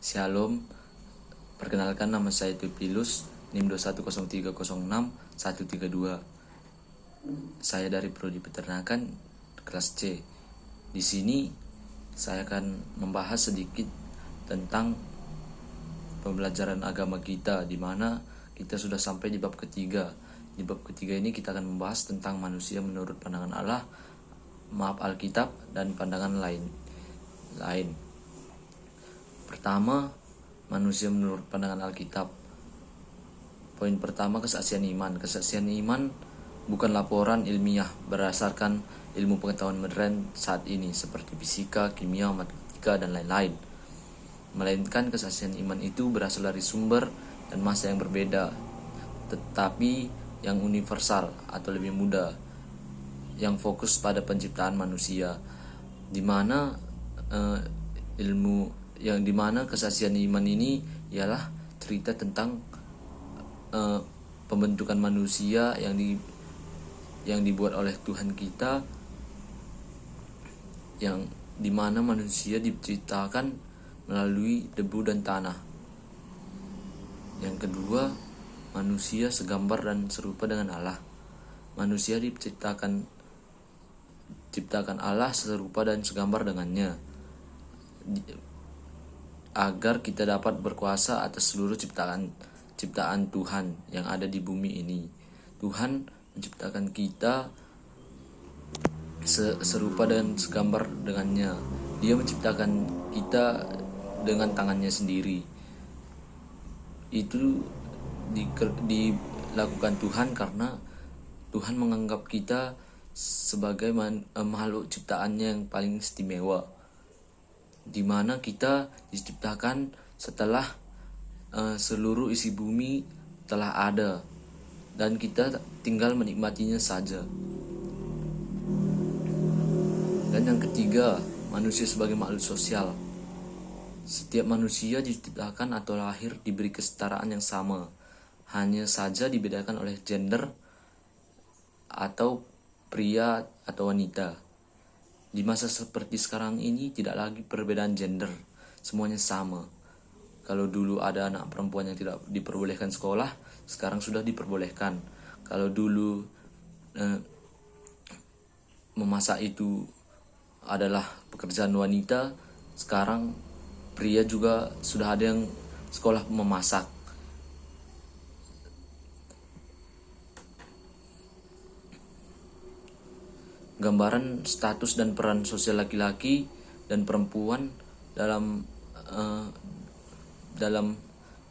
Shalom, perkenalkan nama saya Tupilus, NIM 210306-132. Saya dari Prodi Peternakan kelas C. Di sini saya akan membahas sedikit tentang pembelajaran agama kita, di mana kita sudah sampai di bab ketiga. Di bab ketiga ini kita akan membahas tentang manusia menurut pandangan Allah, Alkitab, dan pandangan lain. Pertama, manusia menurut pandangan Alkitab. Poin pertama, kesaksian iman. Kesaksian iman bukan laporan ilmiah berdasarkan ilmu pengetahuan modern saat ini seperti fisika, kimia, matematika, dan lain-lain. Melainkan kesaksian iman itu berasal dari sumber dan masa yang berbeda, tetapi yang universal atau lebih mudah, yang fokus pada penciptaan manusia, di mana kesaksian iman ini ialah cerita tentang pembentukan manusia yang dibuat oleh Tuhan kita, yang dimana manusia diciptakan melalui debu dan tanah. Yang kedua, manusia segambar dan serupa dengan Allah. Manusia diciptakan Allah serupa dan segambar dengannya, agar kita dapat berkuasa atas seluruh ciptaan Tuhan yang ada di bumi ini. Tuhan menciptakan kita serupa dan segambar dengannya. Dia menciptakan kita dengan tangannya sendiri. Itu dilakukan Tuhan karena Tuhan menganggap kita sebagai makhluk ciptaannya yang paling istimewa, di mana kita diciptakan setelah seluruh isi bumi telah ada dan kita tinggal menikmatinya saja. Dan yang ketiga, manusia sebagai makhluk sosial. Setiap manusia diciptakan atau lahir diberi kesetaraan yang sama, hanya saja dibedakan oleh gender atau pria atau wanita. Di masa seperti sekarang ini tidak lagi perbedaan gender, semuanya sama. Kalau dulu ada anak perempuan yang tidak diperbolehkan sekolah, sekarang sudah diperbolehkan. Kalau dulu memasak itu adalah pekerjaan wanita, sekarang pria juga sudah ada yang sekolah memasak. Gambaran status dan peran sosial laki-laki dan perempuan dalam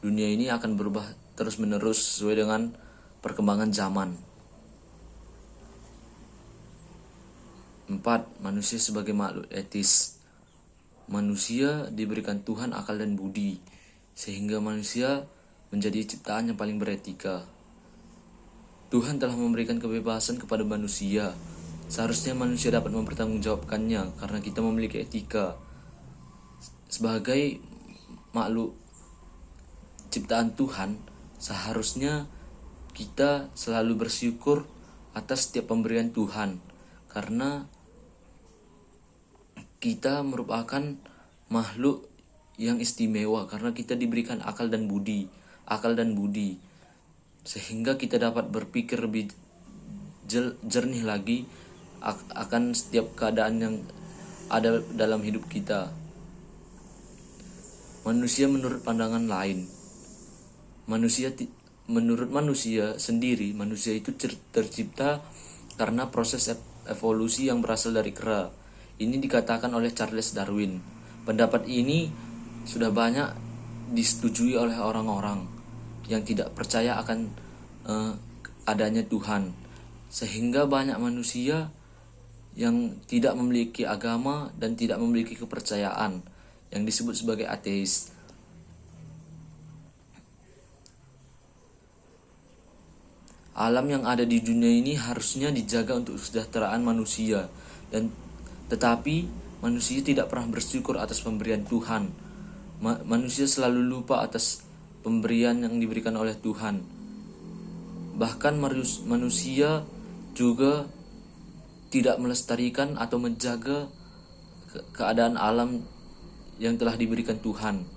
dunia ini akan berubah terus-menerus sesuai dengan perkembangan zaman. 4. Manusia sebagai makhluk etis. Manusia diberikan Tuhan akal dan budi, sehingga manusia menjadi ciptaan yang paling beretika. Tuhan telah memberikan kebebasan kepada manusia. Seharusnya manusia dapat mempertanggungjawabkannya karena kita memiliki etika. Sebagai makhluk ciptaan Tuhan, seharusnya kita selalu bersyukur atas setiap pemberian Tuhan, karena kita merupakan makhluk yang istimewa karena kita diberikan akal dan budi, sehingga kita dapat berpikir lebih jernih lagi akan setiap keadaan yang ada dalam hidup kita. Manusia menurut pandangan lain. Menurut manusia sendiri, manusia itu tercipta karena proses evolusi yang berasal dari kera. Ini dikatakan oleh Charles Darwin. Pendapat ini sudah banyak disetujui oleh orang-orang yang tidak percaya akan adanya Tuhan, sehingga banyak manusia yang tidak memiliki agama dan tidak memiliki kepercayaan, yang disebut sebagai ateis. Alam yang ada di dunia ini harusnya dijaga untuk kesejahteraan manusia, tetapi manusia tidak pernah bersyukur atas pemberian Tuhan. Manusia selalu lupa atas pemberian yang diberikan oleh Tuhan. Bahkan manusia juga tidak melestarikan atau menjaga keadaan alam yang telah diberikan Tuhan.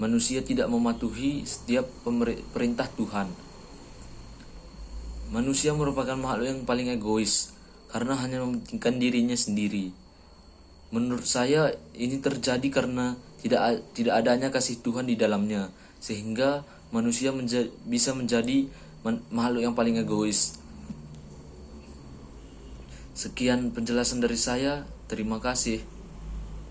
manusia tidak mematuhi setiap perintah Tuhan. Manusia merupakan makhluk yang paling egois karena hanya mementingkan dirinya sendiri. Menurut saya ini terjadi karena tidak adanya kasih Tuhan di dalamnya, sehingga manusia bisa menjadi makhluk yang paling egois. Sekian penjelasan dari saya. Terima kasih.